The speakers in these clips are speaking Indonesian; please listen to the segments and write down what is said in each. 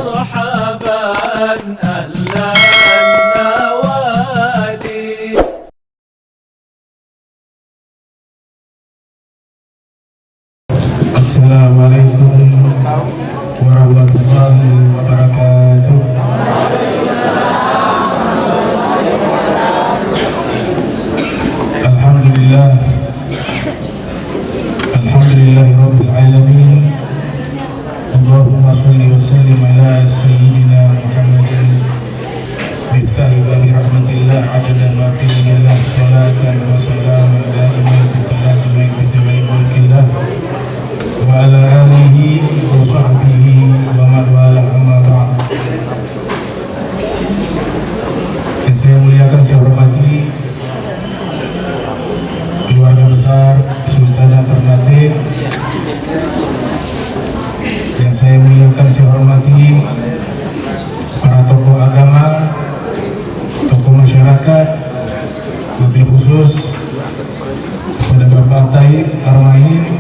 مرحبا أهلا النوادي. السلام عليكم ورحمة الله وبركاته. Alhamdulillah, Alhamdulillah Rabbil Alamin. Allahumma salli wa sallim ala Sayyidina Muhammadin miftahi babi rahmatillah adada ma fi illallah salatan wa salaman daiman bitalazumin bitamai mulkillah wa ala alihi wa sahbihi wa man wala amma ba'd. Yang saya muliakan, saya hormati keluarga besar Kesultanan Ternate, yang saya muliakan, saya hormati para tokoh agama, tokoh masyarakat, wabil khusus kepada Bapak Taib Armain,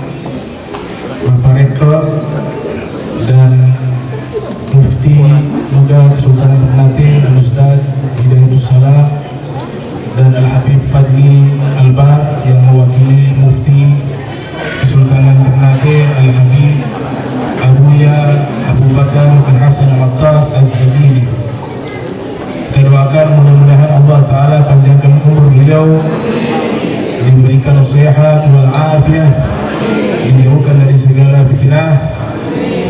Bapak Rektor dan Mufti Muda Kesultanan Ternate Al-Ustaz Hidayatus Salam dan Al-Habib Fadli Albar yang mewakili Mufti Kesultanan Ternate Al-Habib Abuya Abu Bakar bin Hasan Al-Attas Az-Zabili. Kita doakan mudah-mudahan Allah Ta'ala panjangkan umur beliau, diberikan sehat wal afiyah, dijauhkan dari segala fitnah,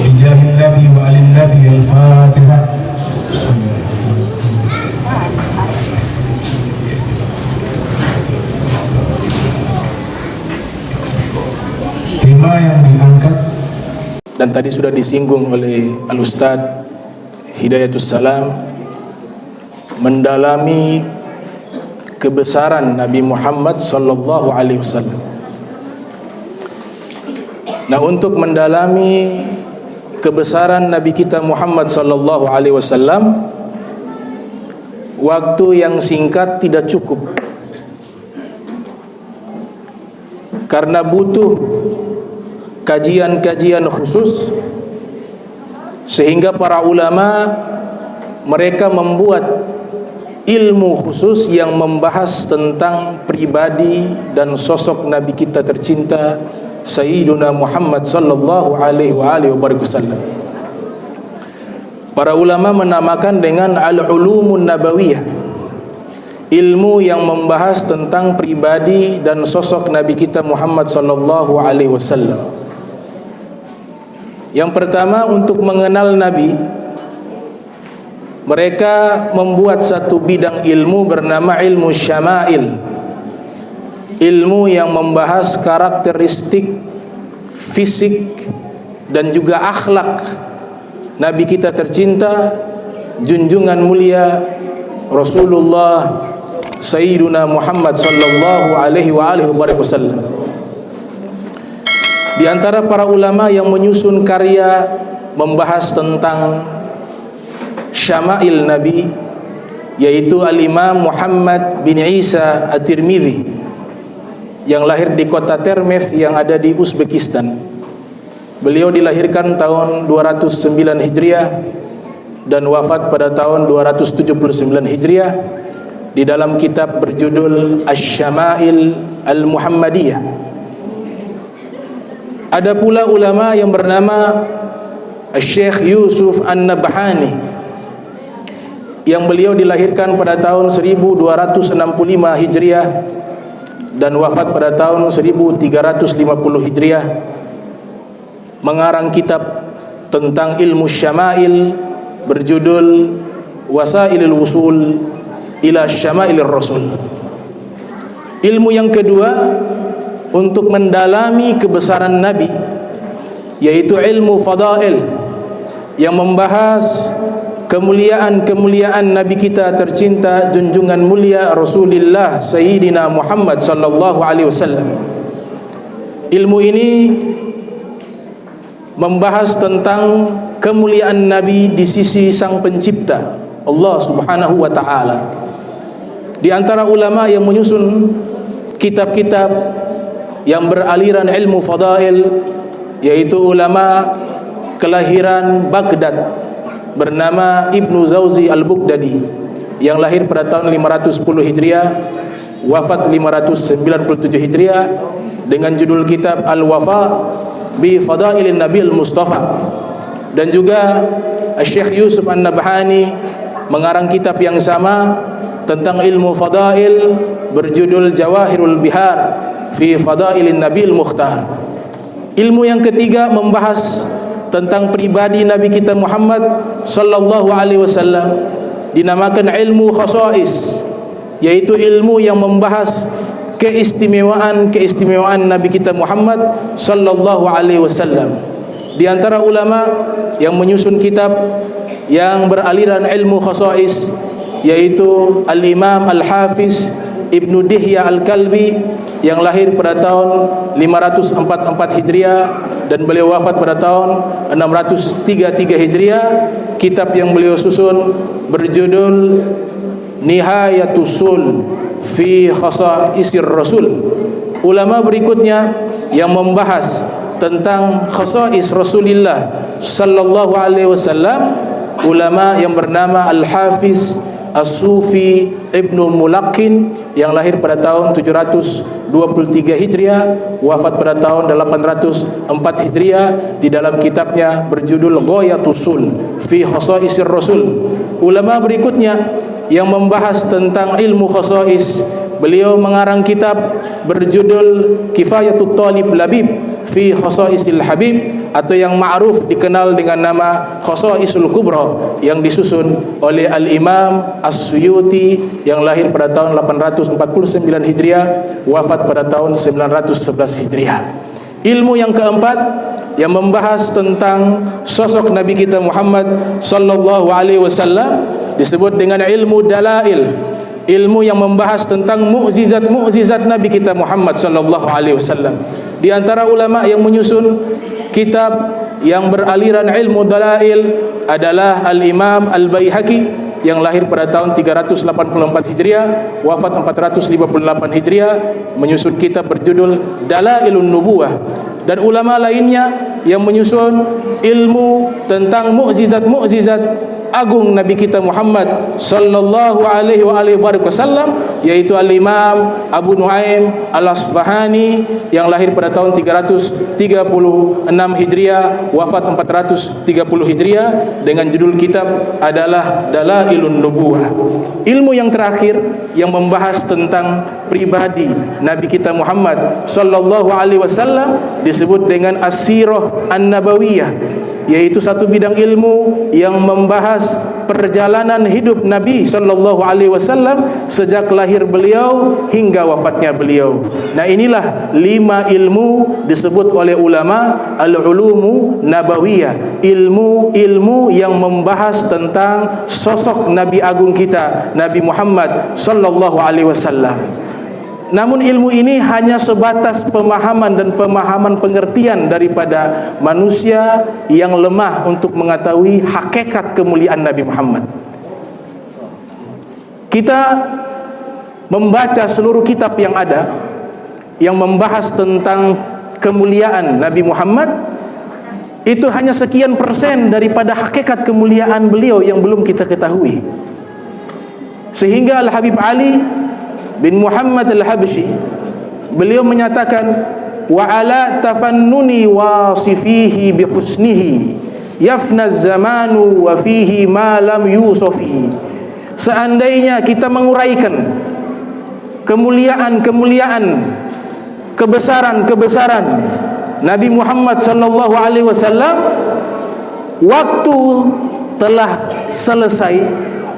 bijahil Nabi wa alin Nabi. Al-Fatihah. Tema yang diangkat dan tadi sudah disinggung oleh Al-Ustaz Hidayatus Salam, mendalami kebesaran Nabi Muhammad sallallahu alaihi wasallam. Nah, untuk mendalami kebesaran Nabi kita Muhammad sallallahu alaihi wasallam, waktu yang singkat tidak cukup, karena butuh kajian-kajian khusus, sehingga para ulama mereka membuat ilmu khusus yang membahas tentang pribadi dan sosok Nabi kita tercinta Sayyiduna Muhammad sallallahu alaihi wasallam. Para ulama menamakan dengan al-ulumun nabawiyah, ilmu yang membahas tentang pribadi dan sosok Nabi kita Muhammad sallallahu alaihi wasallam. Yang pertama, untuk mengenal Nabi, mereka membuat satu bidang ilmu bernama ilmu syama'il, ilmu yang membahas karakteristik fisik dan juga akhlak Nabi kita tercinta, junjungan mulia Rasulullah Sayyiduna Muhammad sallallahu alaihi wasallam. Di antara para ulama yang menyusun karya membahas tentang syama'il Nabi, yaitu Al-Imam Muhammad bin Isa At-Tirmidzi, yang lahir di kota Termez yang ada di Uzbekistan. Beliau dilahirkan tahun 209 Hijriah dan wafat pada tahun 279 Hijriah di dalam kitab berjudul Asy-Syama'il Al-Muhammadiyah. Ada pula ulama yang bernama Syekh Yusuf An-Nabhani, yang beliau dilahirkan pada tahun 1265 Hijriah dan wafat pada tahun 1350 Hijriah, mengarang kitab tentang ilmu syama'il berjudul Wasailul Wusul ila Syama'ilir Rasul. Ilmu yang kedua untuk mendalami kebesaran Nabi, yaitu ilmu fadail, yang membahas kemuliaan-kemuliaan Nabi kita tercinta, junjungan mulia Rasulullah Sayyidina Muhammad sallallahu alaihi wasallam. Ilmu ini membahas tentang kemuliaan Nabi di sisi Sang Pencipta Allah Subhanahu wa taala. Di antara ulama yang menyusun kitab-kitab yang beraliran ilmu fadail, yaitu ulama kelahiran Baghdad, bernama Ibnu Zawzi Al-Bughdadi yang lahir pada tahun 510 Hijriah, wafat 597 Hijriah, dengan judul kitab Al-Wafa bi Fadailin Nabil Mustafa. Dan juga Syekh Yusuf An-Nabhani mengarang kitab yang sama tentang ilmu fadail berjudul Jawahirul Bihar fi Fadailin Nabil Mukhtar. Ilmu yang ketiga membahas tentang pribadi Nabi kita Muhammad sallallahu alaihi wasallam, dinamakan ilmu khasais, yaitu ilmu yang membahas keistimewaan Nabi kita Muhammad sallallahu alaihi wasallam. Di antara ulama yang menyusun kitab yang beraliran ilmu khasais yaitu Al-Imam Al-Hafiz Ibnu Dihya Al-Kalbi yang lahir pada tahun 544 Hijriah dan beliau wafat pada tahun 633 Hijriah. Kitab yang beliau susun berjudul Nihayatus Sul fi Khasaisir Rasul. Ulama berikutnya yang membahas tentang khasais Rasulullah sallallahu alaihi wasallam, ulama yang bernama Al-Hafiz As-Sufi Ibnu Mulaqin yang lahir pada tahun 723 Hijriah, wafat pada tahun 804 Hijriah, di dalam kitabnya berjudul Ghayatus Sul fi Khasaisir Rasul. Ulama berikutnya yang membahas tentang ilmu khasais, beliau mengarang kitab berjudul Kifayatut Talib Labib fi Khasaisil Habib, atau yang ma'ruf dikenal dengan nama Khasaisul Kubra, yang disusun oleh Al-Imam As-Suyuti yang lahir pada tahun 849 Hijriah, wafat pada tahun 911 Hijriah. Ilmu yang keempat yang membahas tentang sosok Nabi kita Muhammad sallallahu alaihi wasallam disebut dengan ilmu dalail, ilmu yang membahas tentang mukjizat Nabi kita Muhammad sallallahu alaihi wasallam. Di antara ulama yang menyusun kitab yang beraliran ilmu dalail adalah Al-Imam Al-Baihaqi yang lahir pada tahun 384 Hijriah, wafat 458 Hijriah, menyusun kitab berjudul Dalailun Nubuwah. Dan ulama lainnya yang menyusun ilmu tentang mukjizat agung Nabi kita Muhammad sallallahu alaihi wasallam, yaitu Al-Imam Abu Nuaim Al-Asbahani yang lahir pada tahun 336 Hijriah, wafat 430 Hijriah, dengan judul kitab adalah Dalailun Nubuwah. Ilmu yang terakhir yang membahas tentang pribadi Nabi kita Muhammad sallallahu alaihi wasallam disebut dengan As-Sirah An-Nabawiyah, yaitu satu bidang ilmu yang membahas perjalanan hidup Nabi sallallahu alaihi wasallam sejak lahir beliau hingga wafatnya beliau. Nah, inilah 5 ilmu disebut oleh ulama al-ulumu nabawiyah, ilmu yang membahas tentang sosok Nabi agung kita Nabi Muhammad sallallahu alaihi wasallam. Namun ilmu ini hanya sebatas pemahaman dan pemahaman pengertian daripada manusia yang lemah untuk mengetahui hakikat kemuliaan Nabi Muhammad. Kita membaca seluruh kitab yang ada yang membahas tentang kemuliaan Nabi Muhammad, itu hanya sekian persen daripada hakikat kemuliaan beliau yang belum kita ketahui. Sehingga Al-Habib Ali bin Muhammad Al-Habsyi beliau menyatakan, wa ala tafannuni wasifihi bihusnihi yafna zamanu wa fihi ma lam yusofi. Seandainya kita menguraikan kemuliaan, kebesaran Nabi Muhammad sallallahu alaihi wasallam, waktu telah selesai,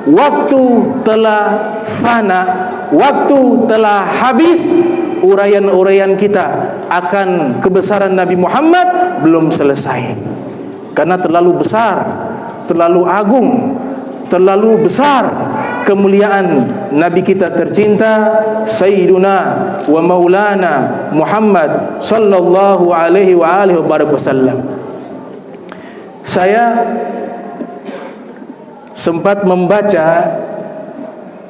waktu telah fana, waktu telah habis, uraian-uraian kita akan kebesaran Nabi Muhammad belum selesai. Karena terlalu besar, terlalu agung, terlalu besar kemuliaan Nabi kita tercinta Sayyiduna wa Maulana Muhammad sallallahu alaihi wasallam. Saya sempat membaca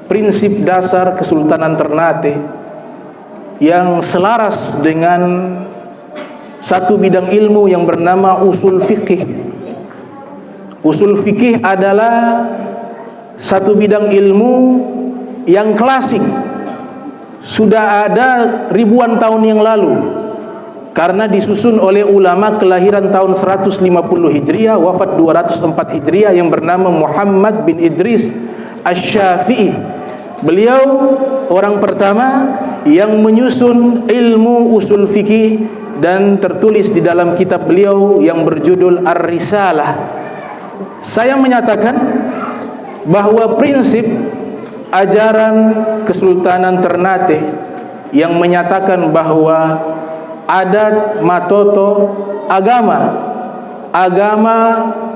prinsip dasar Kesultanan Ternate yang selaras dengan satu bidang ilmu yang bernama usul fikih. Usul fikih adalah satu bidang ilmu yang klasik, sudah ada ribuan tahun yang lalu, karena disusun oleh ulama kelahiran tahun 150 Hijriah, wafat 204 Hijriah, yang bernama Muhammad bin Idris Asy-Syafi'i. Beliau orang pertama yang menyusun ilmu usul fikih dan tertulis di dalam kitab beliau yang berjudul Ar-Risalah. Saya menyatakan bahwa prinsip ajaran Kesultanan Ternate yang menyatakan bahwa adat matoto agama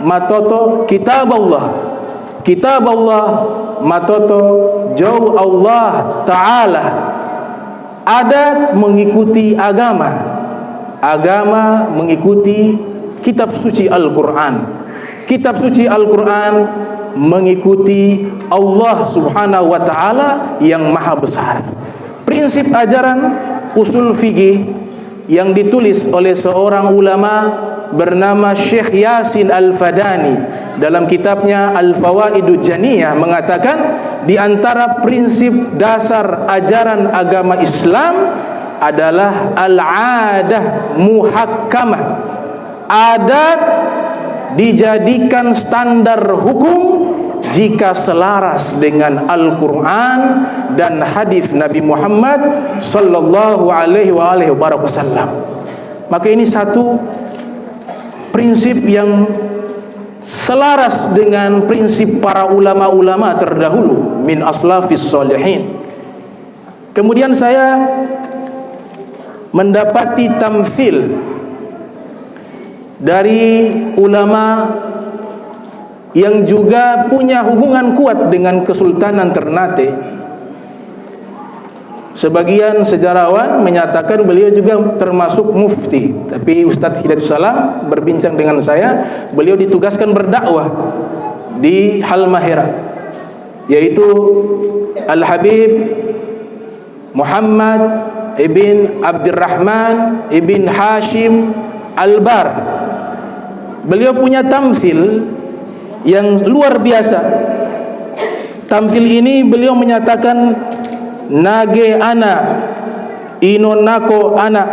matoto kitab Allah matoto jauh Allah Ta'ala. Adat mengikuti agama mengikuti kitab suci Al-Quran, kitab suci Al-Quran mengikuti Allah Subhanahu wa Ta'ala yang maha besar. Prinsip ajaran usul fikih yang ditulis oleh seorang ulama bernama Syekh Yasin Al-Fadani dalam kitabnya Al-Fawaidul Janiyah mengatakan, di antara prinsip dasar ajaran agama Islam adalah al-adah muhakkamah. Adat dijadikan standar hukum jika selaras dengan Al-Quran dan hadis Nabi Muhammad sallallahu alaihi wasallam. Maka ini satu prinsip yang selaras dengan prinsip para ulama-ulama terdahulu min aslafis sholihin. Kemudian saya mendapati tamthil dari ulama yang juga punya hubungan kuat dengan Kesultanan Ternate. Sebagian sejarawan menyatakan beliau juga termasuk mufti, tapi Ustadz Hidayatus Salam berbincang dengan saya, beliau ditugaskan berdakwah di Halmahera, yaitu Al-Habib Muhammad ibn Abdurrahman ibn Hashim Al-Bar. Beliau punya tamthil yang luar biasa. Tamthil ini beliau menyatakan, nage ana inonako ana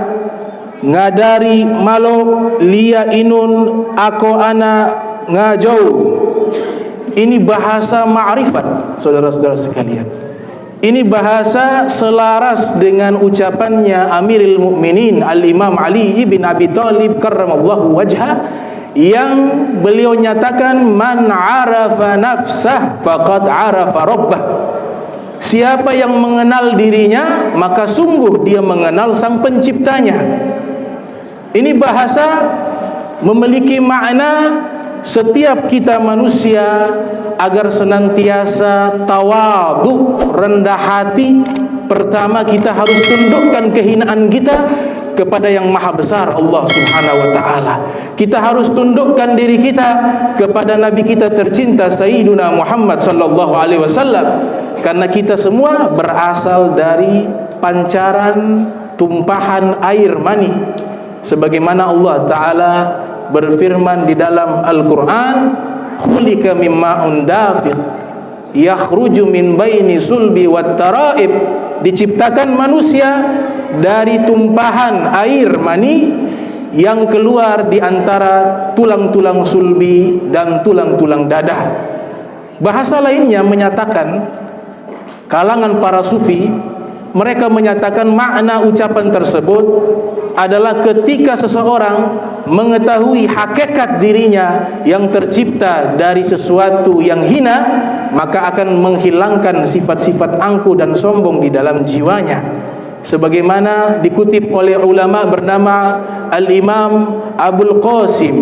ngadari malo lia inun ako ana ngajau. Ini bahasa ma'rifat, saudara-saudara sekalian. Ini bahasa selaras dengan ucapannya Amirul Mukminin Al-Imam Ali ibn Abi Thalib karramallahu wajhah, yang beliau nyatakan, man arafa nafsah faqad arafa rabbah. Siapa yang mengenal dirinya, maka sungguh dia mengenal sang penciptanya. Ini bahasa memiliki makna setiap kita manusia agar senantiasa tawadhu, rendah hati. Pertama kita harus tundukkan kehinaan kita kepada yang maha besar Allah Subhanahu wa Ta'ala. Kita harus tundukkan diri kita kepada Nabi kita tercinta Sayyiduna Muhammad sallallahu alaihi wasallam, karena kita semua berasal dari pancaran tumpahan air mani, sebagaimana Allah Ta'ala berfirman di dalam Al-Quran, khulika mimma undafiq yakhruju min baini sulbi wat taraib. Diciptakan manusia dari tumpahan air mani yang keluar di antara tulang-tulang sulbi dan tulang-tulang dada. Bahasa lainnya menyatakan, kalangan para sufi mereka menyatakan makna ucapan tersebut adalah ketika seseorang mengetahui hakikat dirinya yang tercipta dari sesuatu yang hina, maka akan menghilangkan sifat-sifat angkuh dan sombong di dalam jiwanya. Sebagaimana dikutip oleh ulama bernama Al-Imam Abul Qasim,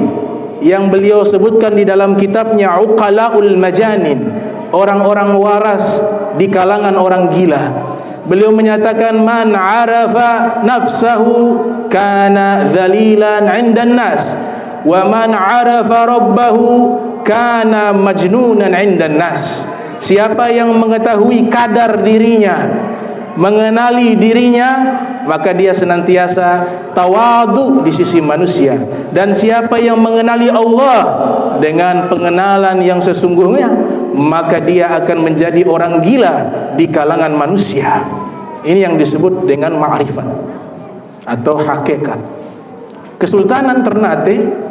yang beliau sebutkan di dalam kitabnya Uqalaul Majanin, orang-orang waras di kalangan orang gila. Beliau menyatakan, man arafa nafsahu kana dhalilan 'indan nas wa man arafa rabbahu kana majnunan 'indan nas. Siapa yang mengetahui kadar dirinya mengenali dirinya, maka dia senantiasa tawadhu di sisi manusia. Dan siapa yang mengenali Allah dengan pengenalan yang sesungguhnya, maka dia akan menjadi orang gila di kalangan manusia. Ini yang disebut dengan ma'rifat atau hakikat. Kesultanan Ternate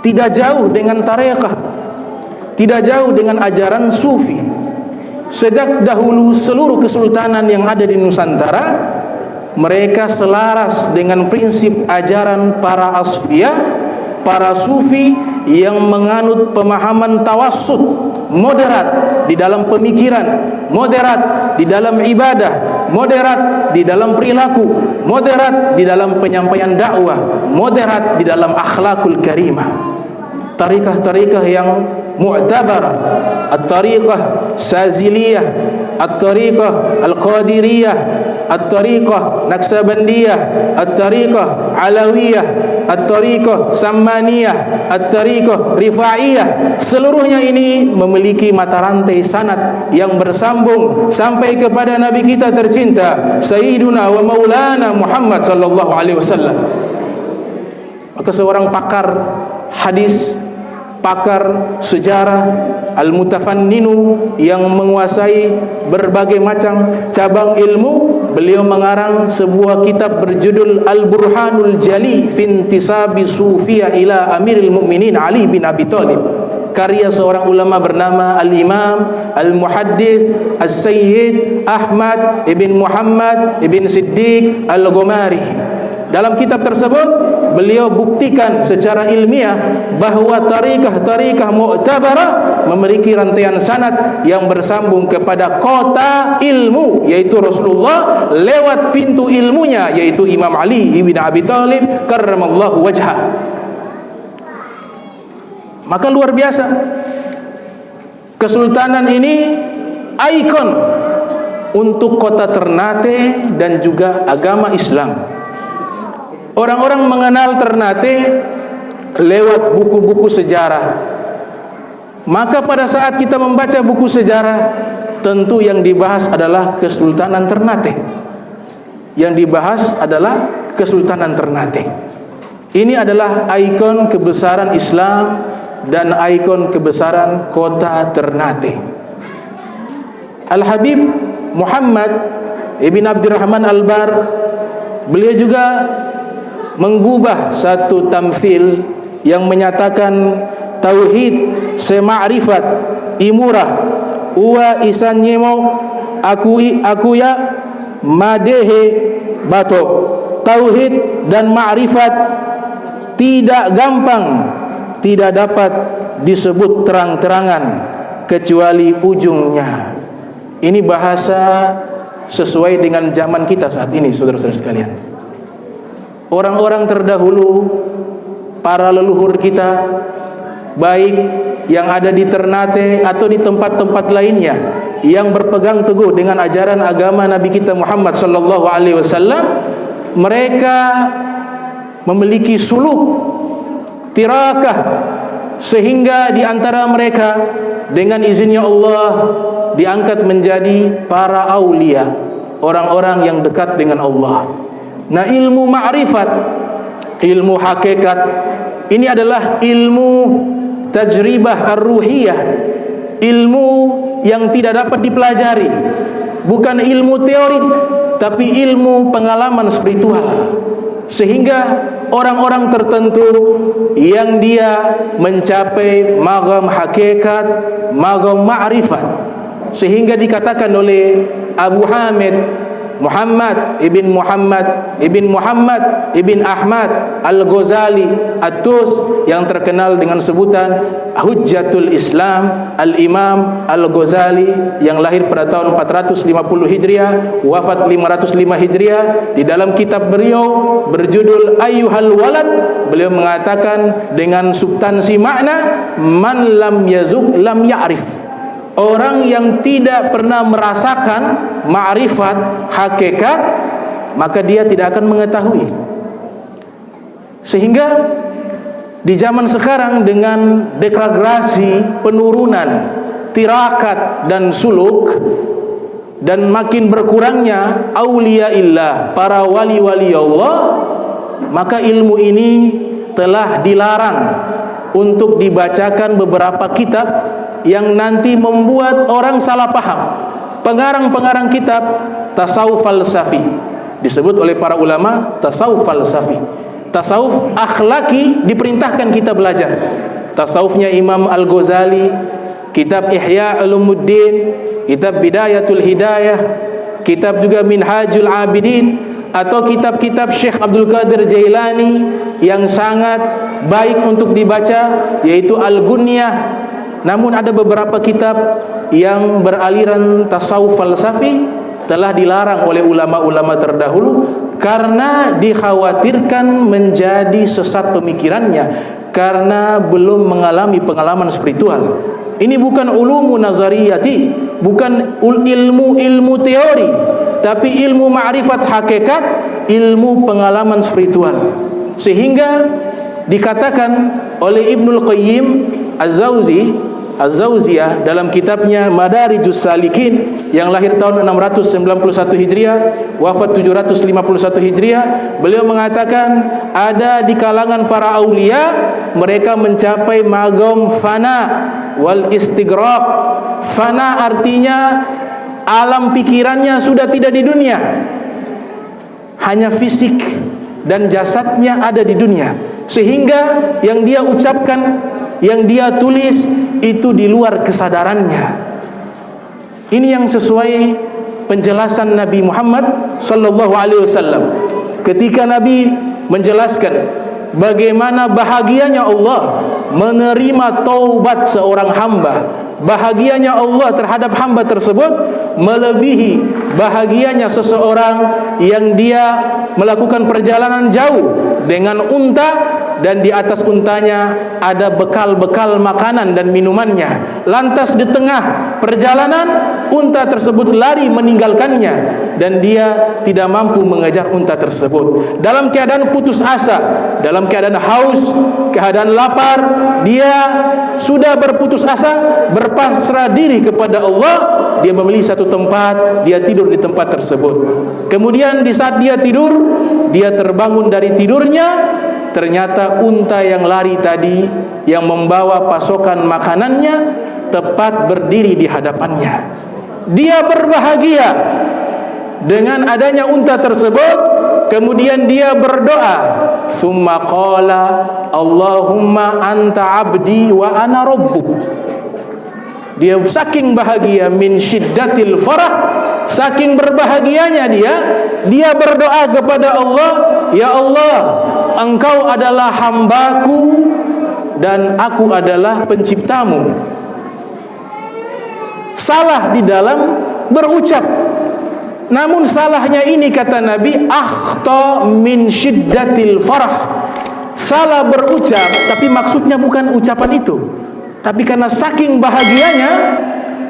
tidak jauh dengan tarekat, tidak jauh dengan ajaran sufi. Sejak dahulu seluruh kesultanan yang ada di Nusantara, mereka selaras dengan prinsip ajaran para asfiya, para sufi yang menganut pemahaman tawassut, moderat di dalam pemikiran, moderat di dalam ibadah, moderat di dalam perilaku, moderat di dalam penyampaian dakwah, moderat di dalam akhlakul karimah. Tarikah-tarikah yang mu'tabarah, at-tariqah Saziliyah, at-tariqah Al-Qadiriyah, at-tariqah Naksabandiyah, at-tariqah Alawiyah, at-tariqah Sammaniyah, at-tariqah Rifa'iyah, seluruhnya ini memiliki mata rantai sanad yang bersambung sampai kepada Nabi kita tercinta Sayyiduna wa Maulana Muhammad sallallahu alaihi wasallam. Maka seorang pakar hadis, pakar sejarah, al-mutafanninu yang menguasai berbagai macam cabang ilmu, beliau mengarang sebuah kitab berjudul Al-Burhanul Jali fi Intisabi Sufiyah ila Amiril Mukminin Ali bin Abi Thalib, karya seorang ulama bernama Al-Imam Al-Muhaddits As-Sayyid Ahmad ibn Muhammad ibn Siddiq Al-Ghumari. Dalam kitab tersebut beliau buktikan secara ilmiah bahwa tarikah-tarikah mu'tabarah memiliki rantaian sanad yang bersambung kepada kota ilmu, yaitu Rasulullah, lewat pintu ilmunya, yaitu Imam Ali bin Abi Thalib karramallahu wajhah. Maka luar biasa, kesultanan ini ikon untuk kota Ternate dan juga agama Islam. Orang-orang mengenal Ternate lewat buku-buku sejarah. Maka pada saat kita membaca buku sejarah, tentu yang dibahas adalah Kesultanan Ternate. Yang dibahas adalah Kesultanan Ternate. Ini adalah ikon kebesaran Islam dan ikon kebesaran kota Ternate. Al-Habib Muhammad ibn Abdurrahman Al-Bar, beliau juga menggubah satu tamthil yang menyatakan tauhid sema'rifat imurah uwa isanyemo aku ya madehe bato. Tauhid dan ma'rifat tidak gampang, tidak dapat disebut terang-terangan kecuali ujungnya. Ini bahasa sesuai dengan zaman kita saat ini, saudara-saudara sekalian. Orang-orang terdahulu, para leluhur kita, baik yang ada di Ternate atau di tempat-tempat lainnya, yang berpegang teguh dengan ajaran agama Nabi kita Muhammad sallallahu alaihi wasallam, mereka memiliki suluk tirakah, sehingga di antara mereka dengan izinnya Allah diangkat menjadi para aulia, orang-orang yang dekat dengan Allah. Nah, ilmu ma'rifat, ilmu hakikat, ini adalah ilmu tajribah ar-ruhiyah, ilmu yang tidak dapat dipelajari, bukan ilmu teori, tapi ilmu pengalaman spiritual. Sehingga orang-orang tertentu yang dia mencapai maqam hakikat, maqam ma'rifat, sehingga dikatakan oleh Abu Hamid Muhammad ibn Ahmad Al-Ghazali At-Tus, yang terkenal dengan sebutan Hujjatul Islam Al-Imam Al-Ghazali, yang lahir pada tahun 450 Hijriah, wafat 505 Hijriah. Di dalam kitab beliau berjudul Ayyuhal Walad, beliau mengatakan dengan substansi makna, man lam yazuk lam ya'rif. Orang yang tidak pernah merasakan ma'rifat, hakikat, maka dia tidak akan mengetahui. Sehingga di zaman sekarang dengan deklarasi penurunan tirakat dan suluk, dan makin berkurangnya auliyaillah, para wali-wali Allah, maka ilmu ini telah dilarang untuk dibacakan beberapa kitab yang nanti membuat orang salah paham. Pengarang-pengarang kitab tasawuf falsafi, disebut oleh para ulama tasawuf falsafi. Tasawuf akhlaki diperintahkan kita belajar. Tasawufnya Imam Al-Ghazali, kitab Ihya Ulumuddin, kitab Bidayatul Hidayah, kitab juga Minhajul Abidin, atau kitab-kitab Syekh Abdul Qadir Jailani yang sangat baik untuk dibaca, yaitu Al-Gunyah. Namun ada beberapa kitab yang beraliran tasawuf falsafi telah dilarang oleh ulama-ulama terdahulu karena dikhawatirkan menjadi sesat pemikirannya, karena belum mengalami pengalaman spiritual. Ini bukan ulumu nazariyati, bukan ilmu teori, tapi ilmu ma'rifat hakikat, ilmu pengalaman spiritual. Sehingga dikatakan oleh Ibnul Qayyim Az-Zawziyah dalam kitabnya Madarijus Salikin yang lahir tahun 691 Hijriah, wafat 751 Hijriah, beliau mengatakan ada di kalangan para aulia mereka mencapai magam fana wal istighraq. Fana artinya alam pikirannya sudah tidak di dunia, hanya fisik dan jasadnya ada di dunia, sehingga yang dia ucapkan, yang dia tulis itu di luar kesadarannya. Ini yang sesuai penjelasan Nabi Muhammad sallallahu alaihi wasallam ketika Nabi menjelaskan bagaimana bahagianya Allah menerima taubat seorang hamba. Bahagianya Allah terhadap hamba tersebut melebihi bahagianya seseorang yang dia melakukan perjalanan jauh dengan unta, dan di atas untanya ada bekal-bekal makanan dan minumannya. Lantas di tengah perjalanan unta tersebut lari meninggalkannya dan dia tidak mampu mengejar unta tersebut. Dalam keadaan putus asa, dalam keadaan haus, keadaan lapar, dia sudah berputus asa, berpasrah diri kepada Allah. Dia memilih satu tempat, dia tidur di tempat tersebut. Kemudian di saat dia tidur, dia terbangun dari tidurnya, ternyata unta yang lari tadi yang membawa pasokan makanannya tepat berdiri di hadapannya. Dia berbahagia dengan adanya unta tersebut. Kemudian dia berdoa, "Tsumma qala Allahumma anta 'abdi wa ana rabbuk." Dia saking bahagia, min syiddatil farah, saking berbahagianya dia berdoa kepada Allah, "Ya Allah, Engkau adalah hambaku dan aku adalah penciptamu." Salah di dalam berucap, namun salahnya ini kata Nabi, akhta min syiddatil farah. Salah berucap, tapi maksudnya bukan ucapan itu, tapi karena saking bahagianya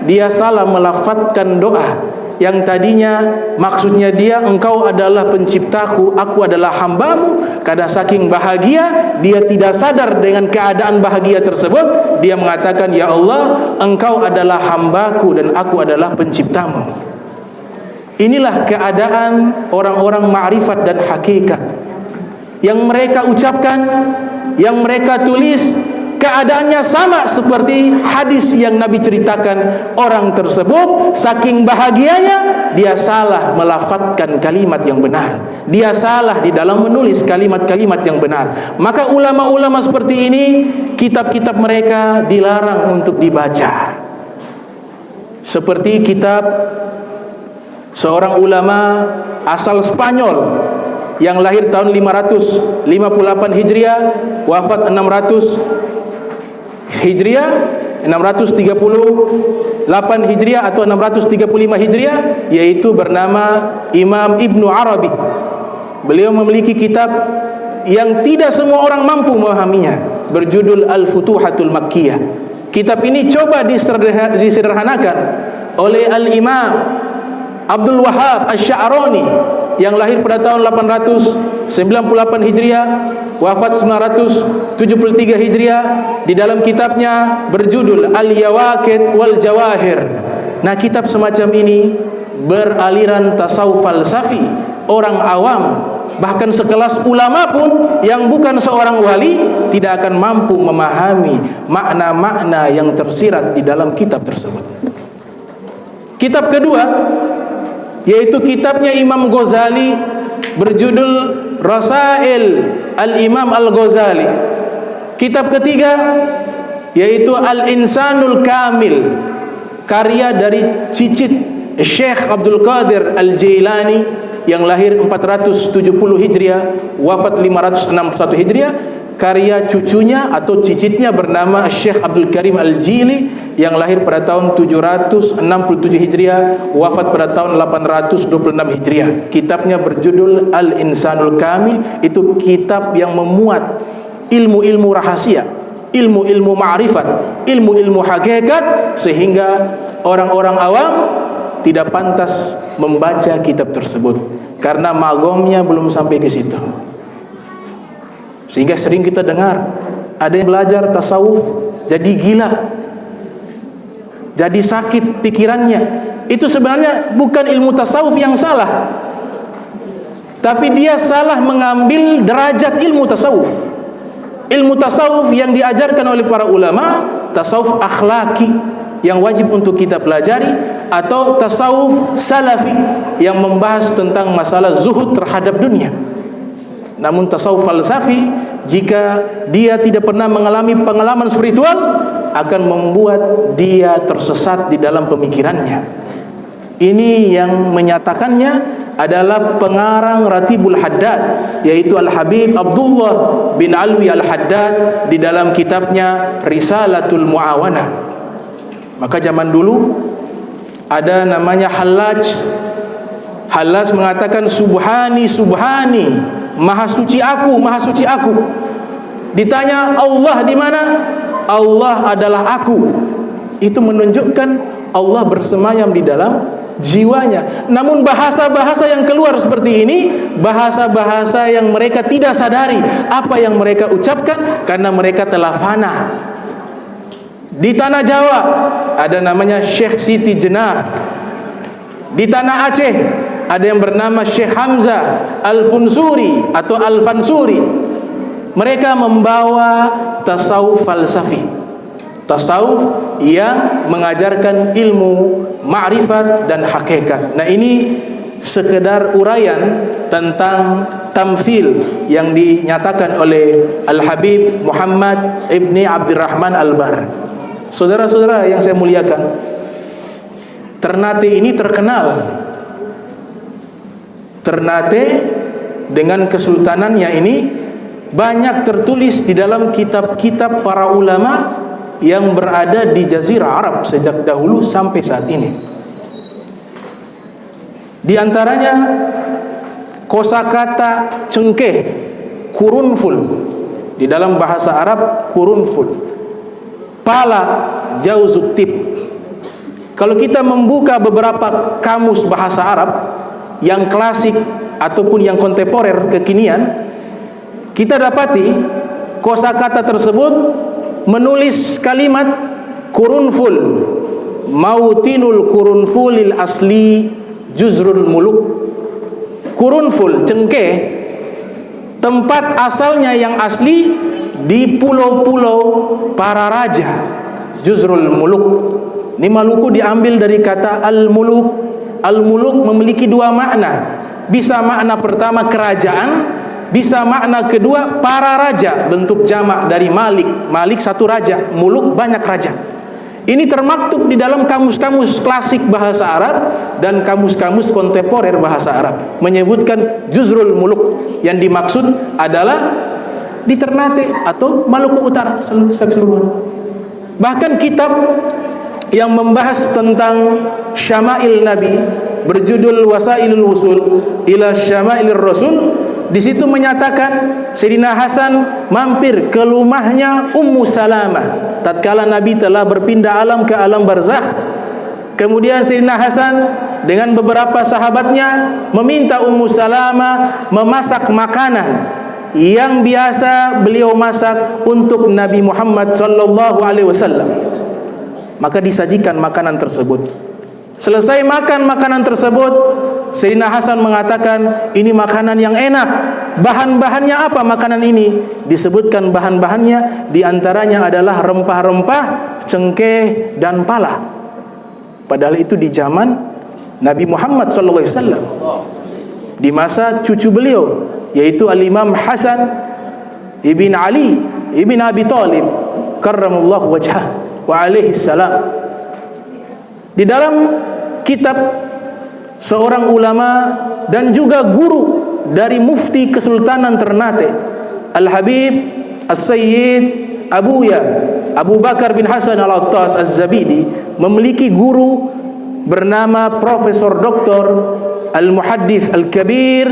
dia salah melafadzkan doa yang tadinya maksudnya dia, "Engkau adalah penciptaku, aku adalah hambamu." Karena saking bahagia dia tidak sadar dengan keadaan bahagia tersebut, dia mengatakan, "Ya Allah, Engkau adalah hambaku dan aku adalah penciptamu." Inilah keadaan orang-orang ma'rifat dan hakikat yang mereka ucapkan, yang mereka tulis. Keadaannya sama seperti hadis yang Nabi ceritakan. Orang tersebut saking bahagianya dia salah melafadzkan kalimat yang benar, dia salah di dalam menulis kalimat-kalimat yang benar. Maka ulama-ulama seperti ini, kitab-kitab mereka dilarang untuk dibaca. Seperti kitab seorang ulama asal Spanyol yang lahir tahun 558 Hijriah, wafat 600 Hijriah, 638 Hijriah atau 635 Hijriah, yaitu bernama Imam Ibnu Arabi. Beliau memiliki kitab yang tidak semua orang mampu memahaminya, berjudul Al-Futuhatul Makkiyah. Kitab ini coba disederhanakan oleh Al-Imam Abdul Wahhab Asy-Sya'rani yang lahir pada tahun 898 Hijriah, wafat 973 Hijriah. Di dalam kitabnya berjudul Al-Yawaqit wal Jawahir. Nah, kitab semacam ini beraliran tasawuf falsafi, orang awam, bahkan sekelas ulama pun yang bukan seorang wali tidak akan mampu memahami makna-makna yang tersirat di dalam kitab tersebut. Kitab kedua yaitu kitabnya Imam Ghazali berjudul Rasail Al-Imam Al-Ghazali. Kitab ketiga yaitu Al-Insanul Kamil, karya dari cicit Syekh Abdul Qadir Al-Jailani yang lahir 470 Hijriah, wafat 561 Hijriah. Karya cucunya atau cicitnya bernama Syekh Abdul Karim Al-Jili yang lahir pada tahun 767 Hijriah, wafat pada tahun 826 Hijriah. Kitabnya berjudul Al-Insanul Kamil. Itu kitab yang memuat ilmu-ilmu rahasia, ilmu-ilmu ma'rifat, ilmu-ilmu hakikat, sehingga orang-orang awam tidak pantas membaca kitab tersebut karena magomnya belum sampai ke situ. Sehingga sering kita dengar ada yang belajar tasawuf jadi gila, jadi sakit pikirannya. Itu sebenarnya bukan ilmu tasawuf yang salah, tapi dia salah mengambil derajat ilmu tasawuf. Ilmu tasawuf yang diajarkan oleh para ulama, tasawuf akhlaki yang wajib untuk kita pelajari, atau tasawuf salafi yang membahas tentang masalah zuhud terhadap dunia. Namun tasawuf falsafi, jika dia tidak pernah mengalami pengalaman spiritual, akan membuat dia tersesat di dalam pemikirannya. Ini yang menyatakannya adalah pengarang Ratibul Haddad, yaitu Al-Habib Abdullah bin Alwi Al-Haddad di dalam kitabnya Risalatul Mu'awanah. Maka zaman dulu ada namanya Hallaj. Hallaj mengatakan subhani subhani, maha suci aku, maha suci aku. Ditanya Allah di mana? Allah adalah aku. Itu menunjukkan Allah bersemayam di dalam jiwanya. Namun bahasa-bahasa yang keluar seperti ini, bahasa-bahasa yang mereka tidak sadari apa yang mereka ucapkan karena mereka telah fana. Di tanah Jawa ada namanya Syekh Siti Jenar. Di tanah Aceh ada yang bernama Syekh Hamzah Al-Funsuri atau Al-Fansuri. Mereka membawa tasawuf falsafi, tasawuf yang mengajarkan ilmu ma'rifat dan hakikat. Nah, ini sekedar uraian tentang tamthil yang dinyatakan oleh Al-Habib Muhammad Ibni Abdurrahman Al-Bar. Saudara-saudara yang saya muliakan, Ternate ini terkenal. Ternate dengan kesultanannya ini banyak tertulis di dalam kitab-kitab para ulama yang berada di Jazirah Arab sejak dahulu sampai saat ini. Di antaranya kosakata cengkeh, kurunful, di dalam bahasa Arab kurunful, pala, jauzutib. Kalau kita membuka beberapa kamus bahasa Arab yang klasik ataupun yang kontemporer kekinian, kita dapati kosakata tersebut menulis kalimat kurunful, mautinul kurunfulil asli juzrul muluk. Kurunful, cengkeh, tempat asalnya yang asli di pulau-pulau para raja, juzrul muluk. Ini Maluku diambil dari kata al-muluk. Al-muluk memiliki dua makna. Bisa makna pertama kerajaan, bisa makna kedua para raja, bentuk jamak dari malik. Malik satu raja, muluk banyak raja. Ini termaktub di dalam kamus-kamus klasik bahasa Arab dan kamus-kamus kontemporer bahasa Arab, menyebutkan juzrul muluk. Yang dimaksud adalah di Ternate atau Maluku Utara keseluruhan. Bahkan kitab yang membahas tentang Syama'il Nabi berjudul Wasailul Wusul ila Syama'il Rasul, di situ menyatakan Sayyidina Hasan mampir ke rumahnya Ummu Salamah tatkala Nabi telah berpindah alam ke alam barzakh. Kemudian Sayyidina Hasan dengan beberapa sahabatnya meminta Ummu Salamah memasak makanan yang biasa beliau masak untuk Nabi Muhammad sallallahu alaihi wasallam. Maka disajikan makanan tersebut. Selesai makan makanan tersebut, Sayyidina Hasan mengatakan, ini makanan yang enak. Bahan-bahannya apa makanan ini? Disebutkan bahan-bahannya, diantaranya adalah rempah-rempah, cengkeh dan pala. Padahal itu di zaman Nabi Muhammad SAW, di masa cucu beliau, yaitu Al-Imam Hasan ibn Ali ibn Abi Talib karramallahu wajhah wa alaihi salam. Di dalam kitab seorang ulama dan juga guru dari mufti Kesultanan Ternate, Al-Habib As-Sayyid Abu Bakar bin Hasan Al-Attas Az-Zabidi, memiliki guru bernama Profesor Dr. Al-Muhaddith Al-Kabir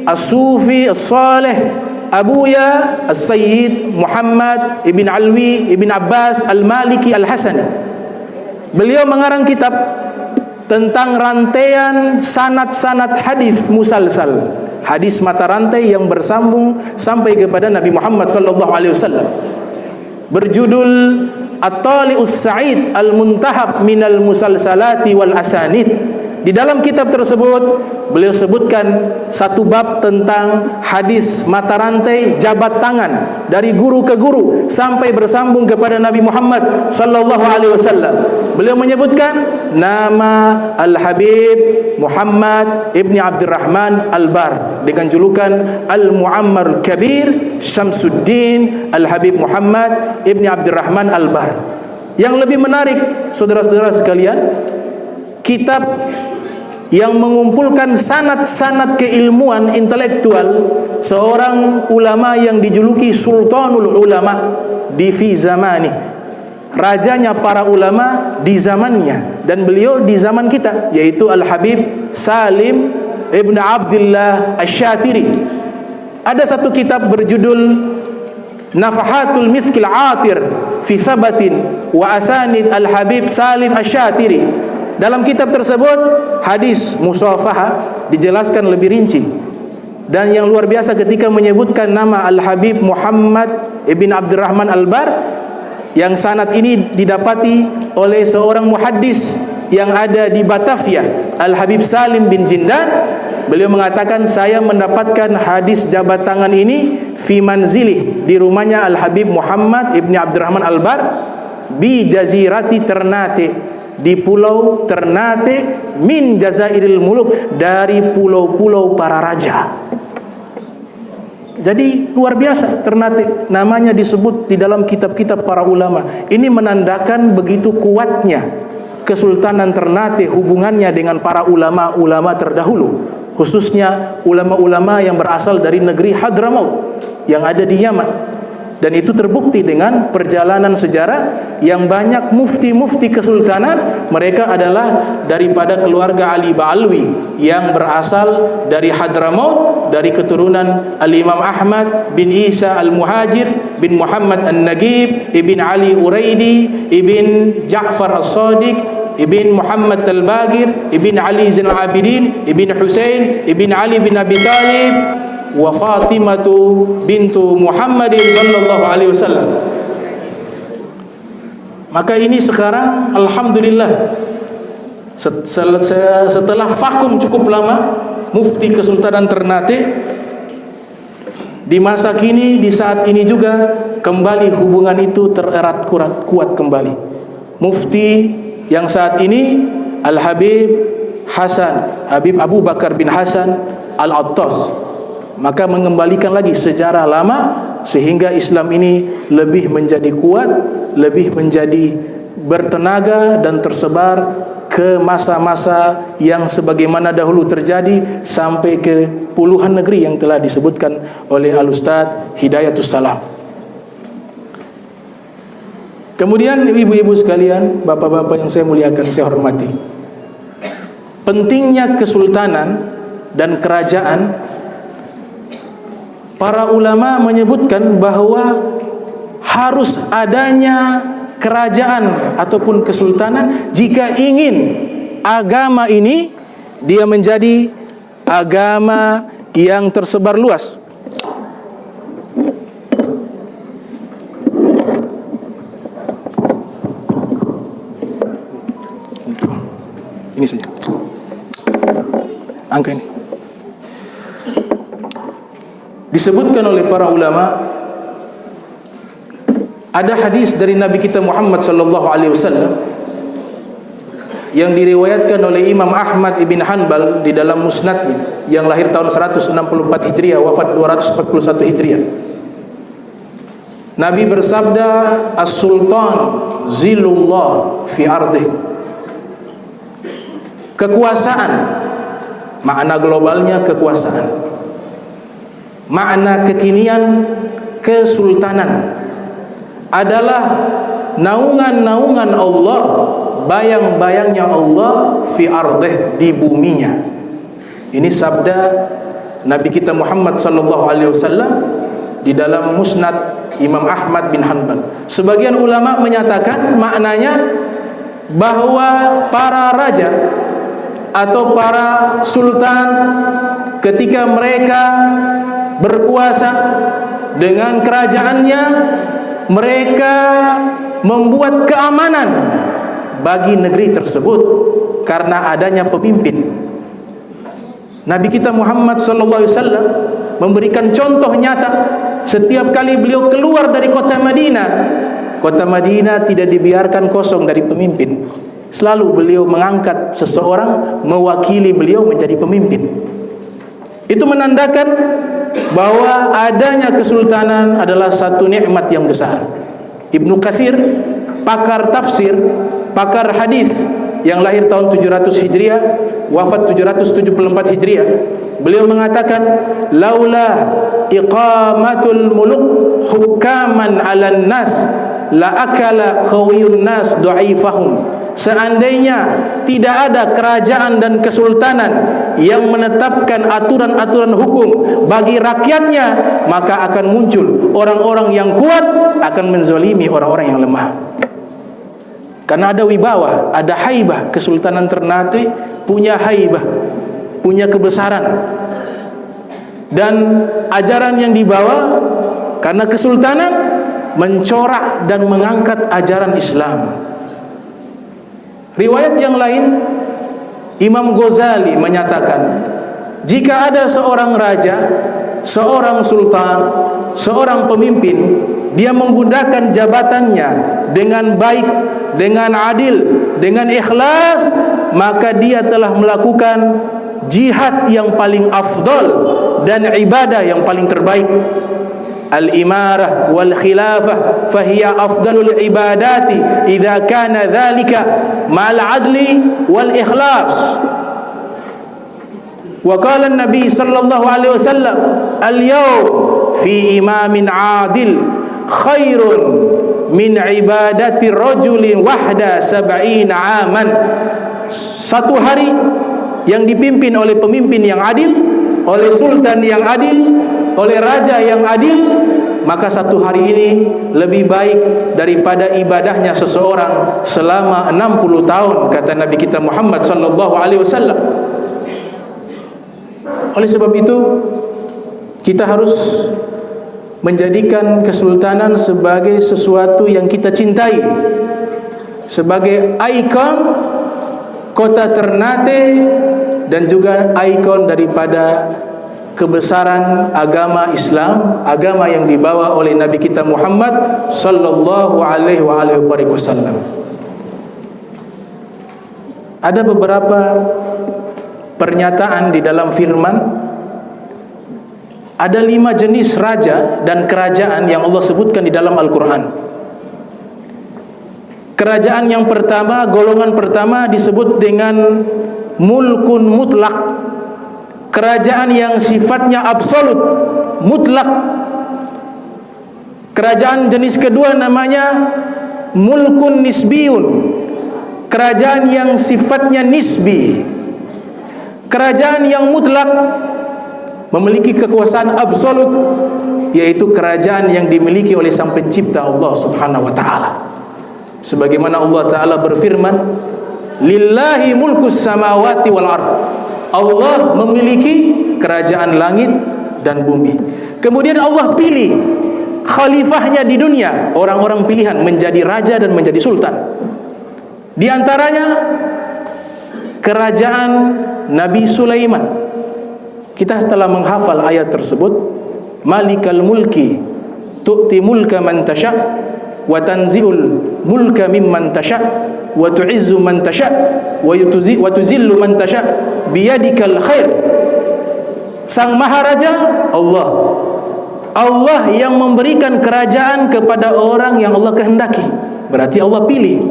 As-Sufi As-Saleh Abuya As-Sayyid Muhammad ibn Alwi ibn Abbas Al-Maliki Al-Hasani. Beliau mengarang kitab tentang rantaian sanad-sanad hadis musalsal, hadis mata rantai yang bersambung sampai kepada Nabi Muhammad sallallahu alaihi wasallam, berjudul At-Tali'us Sa'id Al-Muntahab Minal Musalsalati Wal Asanid. Di dalam kitab tersebut beliau sebutkan satu bab tentang hadis mata rantai jabat tangan dari guru ke guru sampai bersambung kepada Nabi Muhammad sallallahu alaihi wasallam. Beliau menyebutkan nama Al-Habib Muhammad ibni Abdurrahman Al-Bar dengan julukan Al-Muammar Kabir Syamsuddin Al-Habib Muhammad ibni Abdurrahman Al-Bar. Yang lebih menarik, saudara-saudara sekalian, kitab yang mengumpulkan sanad-sanad keilmuan intelektual seorang ulama yang dijuluki Sultanul Ulama di fi zamani, rajanya para ulama di zamannya, dan beliau di zaman kita, yaitu Al-Habib Salim Ibn Abdullah Asy-Syatiri. Ada satu kitab berjudul Nafahatul Mithqil Atir fi Thabatin wa Asanid Al-Habib Salim Asy-Syatiri. Dalam kitab tersebut hadis musafahah dijelaskan lebih rinci, dan yang luar biasa ketika menyebutkan nama Al-Habib Muhammad ibn Abdurrahman Al-Bar, yang sanad ini didapati oleh seorang muhaddis yang ada di Batavia, Al-Habib Salim bin Jindan. Beliau mengatakan, saya mendapatkan hadis jabat tangan ini fi manzilih, di rumahnya Al-Habib Muhammad ibn Abdurrahman Al-Bar bi jazirati Ternate, di pulau Ternate, min jazairil muluk, dari pulau-pulau para raja. Jadi luar biasa Ternate, namanya disebut di dalam kitab-kitab para ulama. Ini menandakan begitu kuatnya Kesultanan Ternate hubungannya dengan para ulama-ulama terdahulu, khususnya ulama-ulama yang berasal dari negeri Hadramaut yang ada di Yaman. Dan itu terbukti dengan perjalanan sejarah yang banyak mufti-mufti kesultanan, mereka adalah daripada keluarga Ali Ba'alwi yang berasal dari Hadramaut, dari keturunan Al-Imam Ahmad bin Isa Al-Muhajir bin Muhammad An-Nagib ibn Ali Uraidi ibn Ja'far As-Sadiq ibn Muhammad Al-Bagir ibn Ali Zainal Abidin ibn Husain ibn Ali bin Abi Talib wa Fatimatu bintu Muhammadin sallallahu alaihi wasallam. Maka ini sekarang alhamdulillah setelah vakum cukup lama mufti Kesultanan Ternate, di masa kini, di saat ini juga kembali hubungan itu tererat kuat kembali. Mufti yang saat ini Al-Habib Habib Abu Bakar bin Hasan Al-Attas, maka mengembalikan lagi sejarah lama sehingga Islam ini lebih menjadi kuat, lebih menjadi bertenaga dan tersebar ke masa-masa yang sebagaimana dahulu terjadi sampai ke puluhan negeri yang telah disebutkan oleh Al-Ustadz Hidayatus Salam. Kemudian ibu-ibu sekalian, bapak-bapak yang saya muliakan, saya hormati, pentingnya kesultanan dan kerajaan. Para ulama menyebutkan bahwa harus adanya kerajaan ataupun kesultanan jika ingin agama ini dia menjadi agama yang tersebar luas. Ini saja. Angka ini. Disebutkan oleh para ulama, ada hadis dari Nabi kita Muhammad sallallahu alaihi wasallam yang diriwayatkan oleh Imam Ahmad ibn Hanbal di dalam musnadnya, yang lahir tahun 164 Hijriah, wafat 241 Hijriah. Nabi bersabda, "As-sultan zilullah fi ardih." Kekuasaan, makna globalnya kekuasaan, makna kekinian kesultanan adalah naungan-naungan Allah, bayang-bayangnya Allah fi ardih, di buminya. Ini sabda Nabi kita Muhammad sallallahu alaihi wasallam di dalam musnad Imam Ahmad bin Hanbal. Sebagian ulama menyatakan maknanya bahwa para raja atau para sultan ketika mereka berkuasa dengan kerajaannya, mereka membuat keamanan bagi negeri tersebut karena adanya pemimpin. Nabi kita Muhammad sallallahu alaihi wasallam memberikan contoh nyata. Setiap kali beliau keluar dari kota Madinah tidak dibiarkan kosong dari pemimpin. Selalu beliau mengangkat seseorang mewakili beliau menjadi pemimpin. Itu menandakan bahwa adanya kesultanan adalah satu nikmat yang besar. Ibnu Katsir, pakar tafsir, pakar hadis yang lahir tahun 700 Hijriah, wafat 774 Hijriah, beliau mengatakan, "Laula iqamatul muluk hukaman 'alan nas la akala qawiyun nas du'aifahum." Seandainya tidak ada kerajaan dan kesultanan yang menetapkan aturan-aturan hukum bagi rakyatnya, maka akan muncul orang-orang yang kuat akan menzalimi orang-orang yang lemah. Karena ada wibawa, ada haibah. Kesultanan Ternate punya haibah, punya kebesaran. Dan ajaran yang dibawa karena kesultanan mencorak dan mengangkat ajaran Islam. Riwayat yang lain, Imam Ghazali menyatakan, jika ada seorang raja, seorang sultan, seorang pemimpin, dia menggunakan jabatannya dengan baik, dengan adil, dengan ikhlas, maka dia telah melakukan jihad yang paling afdal dan ibadah yang paling terbaik. Al-imarah wal khilafah fahiya afdalul ibadati idza kana dzalika ma'al adli wal ikhlas. Wa qala an-nabi sallallahu alaihi wasallam, al-yawm fi imamin adil khairun min ibadati rajulin wahda 70 aman. Satu hari yang dipimpin oleh pemimpin yang adil, oleh sultan yang adil, oleh raja yang adil, maka satu hari ini lebih baik daripada ibadahnya seseorang selama 60 tahun, kata Nabi kita Muhammad sallallahu alaihi wasallam. Oleh sebab itu, kita harus menjadikan kesultanan sebagai sesuatu yang kita cintai, sebagai ikon kota Ternate dan juga ikon daripada kebesaran agama Islam, agama yang dibawa oleh Nabi kita Muhammad sallallahu alaihi wasallam. Ada beberapa pernyataan di dalam firman. Ada 5 jenis raja dan kerajaan yang Allah sebutkan di dalam Al-Quran. Kerajaan yang pertama, golongan pertama disebut dengan mulkun mutlak, kerajaan yang sifatnya absolut, mutlak. Kerajaan jenis kedua namanya mulkun nisbiyun, kerajaan yang sifatnya nisbi. Kerajaan yang mutlak memiliki kekuasaan absolut, yaitu kerajaan yang dimiliki oleh Sang Pencipta Allah Subhanahu wa taala. Sebagaimana Allah taala berfirman, "Lillahi mulkus samawati wal ard." Allah memiliki kerajaan langit dan bumi. Kemudian Allah pilih khalifahnya di dunia, orang-orang pilihan menjadi raja dan menjadi sultan. Di antaranya kerajaan Nabi Sulaiman. Kita setelah menghafal ayat tersebut, Malikal mulki tu'ti mulka man tasha' wa tanzi'ul mulka mimman tasha' wa tu'izzu man tasha' wa tuzillu man tasha' biyadikal khair. Sang Maharaja Allah. Allah yang memberikan kerajaan kepada orang yang Allah kehendaki. Berarti Allah pilih.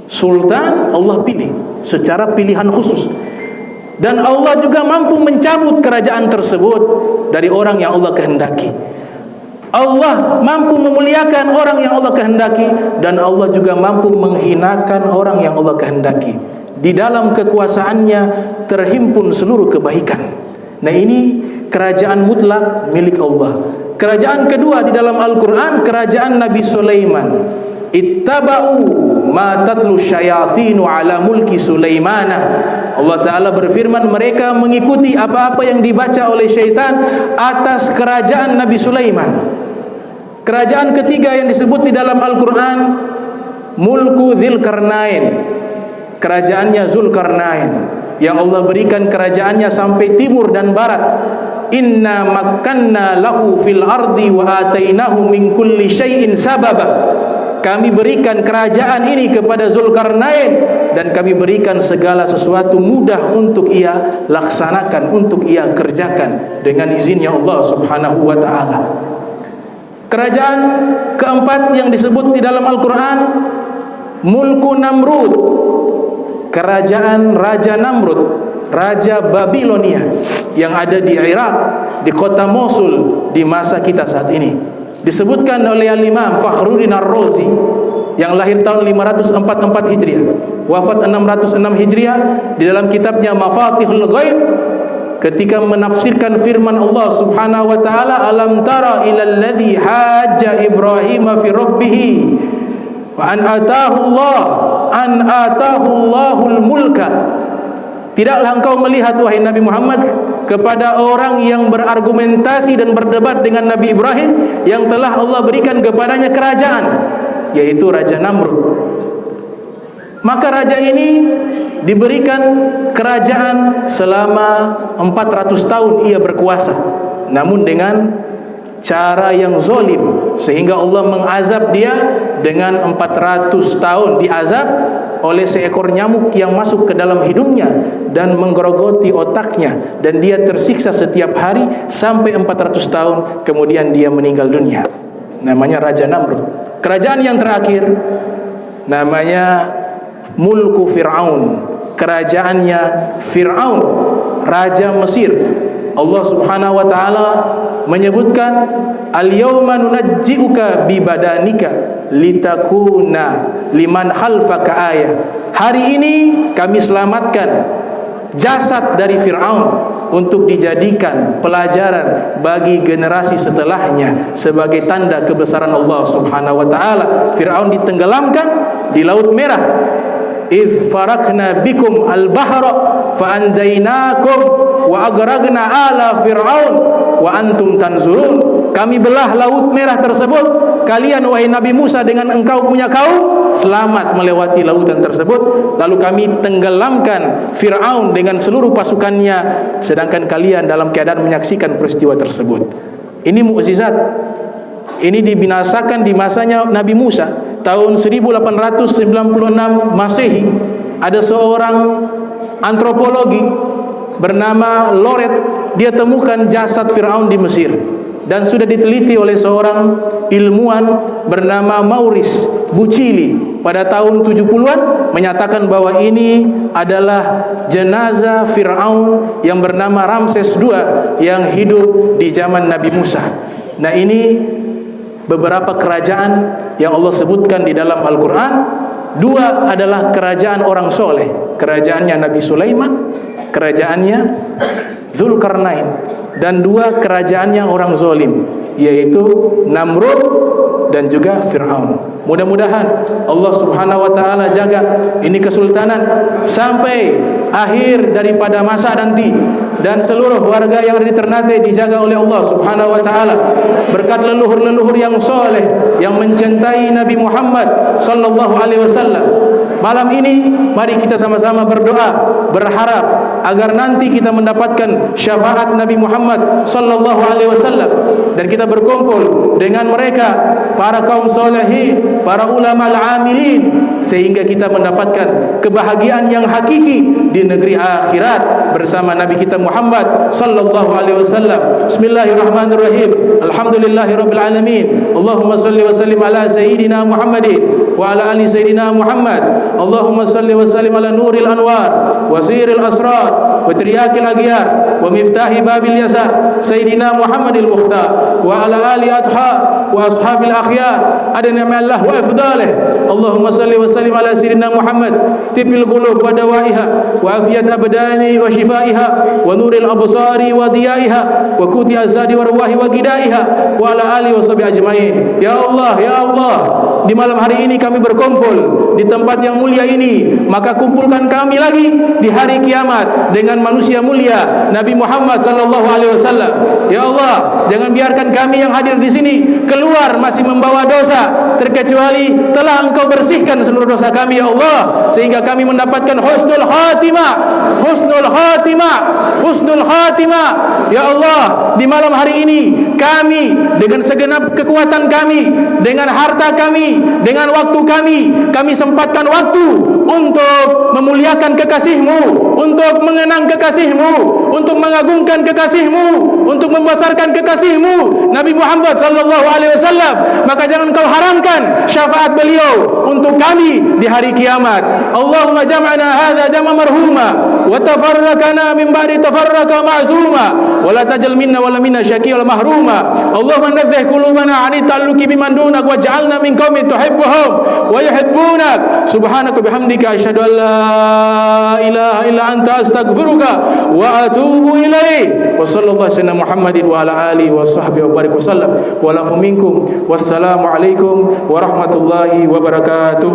Sultan Allah pilih secara pilihan khusus. Dan Allah juga mampu mencabut kerajaan tersebut dari orang yang Allah kehendaki. Allah mampu memuliakan orang yang Allah kehendaki, dan Allah juga mampu menghinakan orang yang Allah kehendaki. Di dalam kekuasaannya terhimpun seluruh kebaikan. Nah, ini kerajaan mutlak milik Allah. Kerajaan kedua di dalam Al-Quran, kerajaan Nabi Sulaiman. Ittaba'u ma tatlu syayatinu ala mulki Sulaimana. Allah Ta'ala berfirman, mereka mengikuti apa-apa yang dibaca oleh syaitan atas kerajaan Nabi Sulaiman. Kerajaan ketiga yang disebut di dalam Al-Quran, Mulku Dzulkarnain. Kerajaannya Zulkarnain, yang Allah berikan kerajaannya sampai timur dan barat. Inna makkanna lahu fil ardi wa atainahu min kulli syai'in sababa. Kami berikan kerajaan ini kepada Zulkarnain, dan kami berikan segala sesuatu mudah untuk ia laksanakan, untuk ia kerjakan dengan izinnya Allah Subhanahu wa ta'ala. Kerajaan keempat yang disebut di dalam Al-Quran, Mulku Namrud. Kerajaan Raja Namrud, Raja Babilonia, yang ada di Irak, di kota Mosul di masa kita saat ini. Disebutkan oleh Al-Imam Fakhruddin Ar-Razi, yang lahir tahun 544 Hijriah, wafat 606 Hijriah, di dalam kitabnya Mafatihul Ghaib, ketika menafsirkan firman Allah Subhanahu wa ta'ala, alam tara ilal ladzi hajja Ibrahim fi rabbih wa an atahu Allahul mulka. Tidaklah engkau melihat, wahai Nabi Muhammad, kepada orang yang berargumentasi dan berdebat dengan Nabi Ibrahim, yang telah Allah berikan kepadanya kerajaan, yaitu Raja Namrud. Maka raja ini diberikan kerajaan selama 400 tahun ia berkuasa, namun dengan cara yang zalim, sehingga Allah mengazab dia dengan 400 tahun diazab oleh seekor nyamuk yang masuk ke dalam hidungnya dan menggerogoti otaknya, dan dia tersiksa setiap hari sampai 400 tahun, kemudian dia meninggal dunia. Namanya Raja Namrud. Kerajaan yang terakhir namanya Mulku Fir'aun. Kerajaannya Fir'aun, Raja Mesir. Allah Subhanahu wa ta'ala menyebutkan, al-yawma nunajji'uka bi badanika litakuna liman khalfaka ayah. Hari ini kami selamatkan jasad dari Fir'aun untuk dijadikan pelajaran bagi generasi setelahnya sebagai tanda kebesaran Allah Subhanahu wa ta'ala. Fir'aun ditenggelamkan di Laut Merah. Idh farakna bikum al-bahra fa anjaynakum wa agragna ala fir'aun wa antum tanzurun. Kami belah Laut Merah tersebut, kalian wahai Nabi Musa dengan engkau punya kaum selamat melewati lautan tersebut, lalu kami tenggelamkan Fir'aun dengan seluruh pasukannya, sedangkan kalian dalam keadaan menyaksikan peristiwa tersebut. Ini mukjizat. Ini dibinasakan di masanya Nabi Musa tahun 1896 Masehi. Ada seorang antropologi bernama Loret, dia temukan jasad Fir'aun di Mesir, dan sudah diteliti oleh seorang ilmuwan bernama Maurice Bucili pada tahun 70-an, menyatakan bahwa ini adalah jenazah Fir'aun yang bernama Ramses II yang hidup di zaman Nabi Musa. Nah, ini beberapa kerajaan yang Allah sebutkan di dalam Al-Quran. Dua adalah kerajaan orang soleh, kerajaannya Nabi Sulaiman, kerajaannya Dzulkarnain, dan dua kerajaannya orang zalim, yaitu Namrud dan juga Fir'aun. Mudah-mudahan Allah Subhanahu wa ta'ala jaga ini kesultanan sampai akhir daripada masa nanti, dan seluruh warga yang ada di Ternate dijaga oleh Allah Subhanahu wa ta'ala berkat leluhur-leluhur yang soleh yang mencintai Nabi Muhammad sallallahu alaihi wasallam. malam ini mari kita sama-sama berdoa, berharap agar nanti kita mendapatkan syafaat Nabi Muhammad sallallahu alaihi wasallam, dan kita berkumpul dengan mereka, para kaum solehin, para ulama al-amilin, sehingga kita mendapatkan kebahagiaan yang hakiki di negeri akhirat bersama Nabi kita Muhammad sallallahu alaihi wasallam. Bismillahirrahmanirrahim. Alhamdulillahirabbil alamin. Allahumma shalli wa sallim ala sayyidina Muhammadin wa ala ali sayyidina Muhammad. Allahumma shalli wa sallim ala nuril anwar wa siril asrar wa triyaqil aghyar wa miftahi babil yasa sayyidina Muhammadil mukhtar wa ala ali adha wa ashabil akhyar adana ma Allah wa afdalih. Allahumma shalli wa sallim ala sayyidina Muhammad tibil qulub wa dawaiha wa afiyat abdani wa shifaiha wa nuril absari wa diyaiha wa kuti azadi wa ruwahi wa gidaiha wa ala ali wa sahbihi ajmain. Ya Allah, ya Allah, di malam hari ini kami berkumpul di tempat yang mulia ini, maka kumpulkan kami lagi di hari kiamat dengan manusia mulia Nabi Muhammad sallallahu alaihi wasallam. Ya Allah, jangan biarkan kami yang hadir di sini keluar masih membawa dosa, terkecuali telah Engkau bersihkan seluruh dosa kami ya Allah, sehingga kami mendapatkan husnul khatimah, husnul khatimah, husnul khatimah. Ya Allah, di malam hari ini kami dengan segenap kekuatan kami, dengan harta kami, dengan waktu kami sempatkan waktu untuk memuliakan kekasih-Mu, untuk mengenang kekasih-Mu, untuk mengagungkan kekasih-Mu, untuk membesarkan kekasih-Mu Nabi Muhammad sallallahu alaihi wasallam. Maka jangan Kau haramkan syafaat beliau untuk kami di hari kiamat. Allahumma jam'ana hadza jam'a marhuma wa tafarraqana min ba'di tafarraqa ma'zuma wa la tajal minna wa la minna syaqiyyan mahruma. Allahumma nazzih qulubana 'ani ta'alluqi biman dunak waj'alna min qaumin tuhibbuhum wa yuhibbunak. Subhanaka bihamdika asyhadu an la ilaha illa anta astaghfiruka wa atubu ilaik. Wa sallallahu alaihi Muhammadin wa ala alihi wa sahbihi wa barik wasallam wa lafu minkum. Wassalamu alaikum warahmatullahi wabarakatuh.